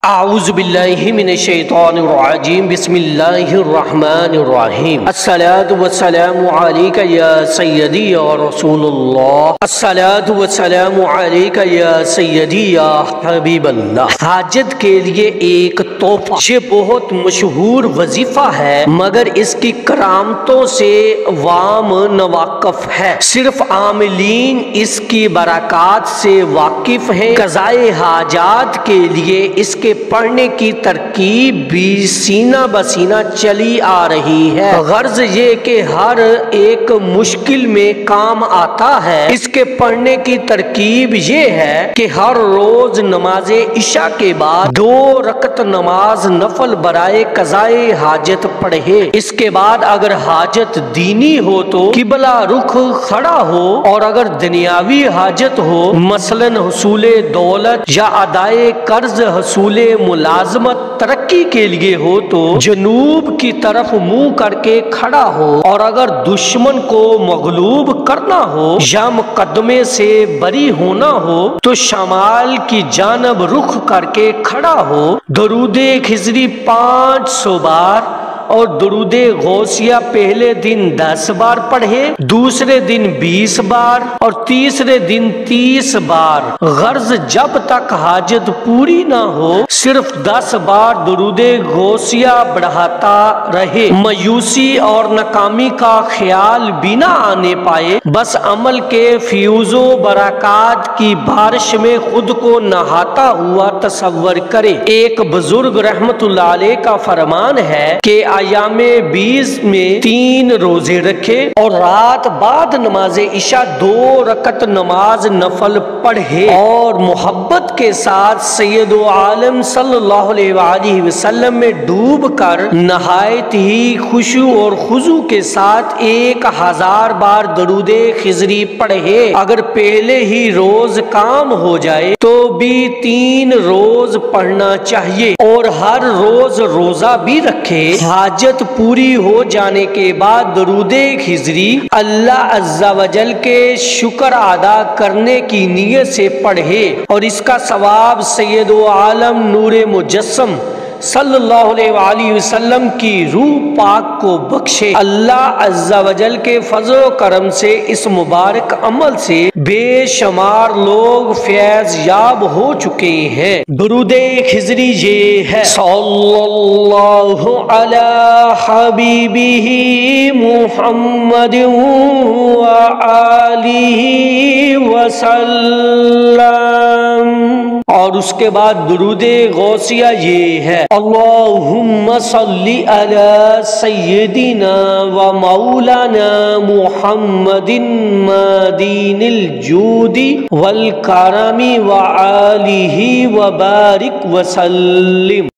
اعوذ باللہ من الشیطان الرجیم بسم اللہ الرحمن الرحیم الصلاۃ والسلام علیک یا سیدی یا رسول اللہ الصلاۃ والسلام علیک یا سیدی یا حبیب اللہ۔ حاجت کے لیے ایک تحفہ، یہ بہت مشہور وظیفہ ہے مگر اس کی کرامتوں سے عوام ناواقف ہے۔ صرف عاملین اس کی برکات سے واقف ہیں۔ قضائے حاجات کے لیے اس کے پڑھنے کی ترکیب بھی سینہ بسینہ چلی آ رہی ہے۔ غرض یہ کہ ہر ایک مشکل میں کام آتا ہے۔ اس کے پڑھنے کی ترکیب یہ ہے کہ ہر روز نماز عشاء کے بعد 2 رکعت نماز نفل برائے قضائے حاجت پڑھے۔ اس کے بعد اگر حاجت دینی ہو تو قبلہ رخ کھڑا ہو، اور اگر دنیاوی حاجت ہو مثلا حصول دولت یا ادائے قرض، حصول ملازمت، ترقی کے لیے ہو تو جنوب کی طرف منہ کر کے کھڑا ہو، اور اگر دشمن کو مغلوب کرنا ہو یا مقدمے سے بری ہونا ہو تو شمال کی جانب رخ کر کے کھڑا ہو۔ درود خضری 500 بار اور درود غوثیہ پہلے دن 10 بار پڑھے، دوسرے دن 20 بار اور تیسرے دن 30 بار۔ غرض جب تک حاجت پوری نہ ہو صرف 10 بار درود غوثیہ بڑھاتا رہے۔ مایوسی اور ناکامی کا خیال بھی نہ آنے پائے، بس عمل کے فیوز و برکات کی بارش میں خود کو نہاتا ہوا تصور کرے۔ ایک بزرگ رحمت اللہ علیہ کا فرمان ہے کہ ایام 20 میں 3 روزے رکھے اور رات بعد نماز عشاء 2 رکعت نماز نفل پڑھے، اور محبت کے ساتھ سید عالم صلی اللہ علیہ وآلہ وسلم میں ڈوب کر نہایت ہی خشوع اور خضوع کے ساتھ 1000 بار درود خضری پڑھے۔ اگر پہلے ہی روز کام ہو جائے تو بھی 3 روز پڑھنا چاہیے، اور ہر روز روزہ بھی رکھے۔ حاجت پوری ہو جانے کے بعد درود خضری اللہ عز و جل کے شکر ادا کرنے کی نیت سے پڑھے، اور اس کا ثواب سید عالم نور مجسم صلی اللہ علیہ وآلہ وسلم کی روح پاک کو بخشے۔ اللہ عز و جل کے فضل و کرم سے اس مبارک عمل سے بے شمار لوگ فیض یاب ہو چکے ہیں۔ درود خضری یہ ہے: صلی اللہ علی حبیبہ محمد وآلہ وسلم، اور اس کے بعد درود غوثیہ یہ ہے: اللہم صلی علی سیدنا و مولانا محمد مدین الجود والکرم وآلہ وبارک وسلم۔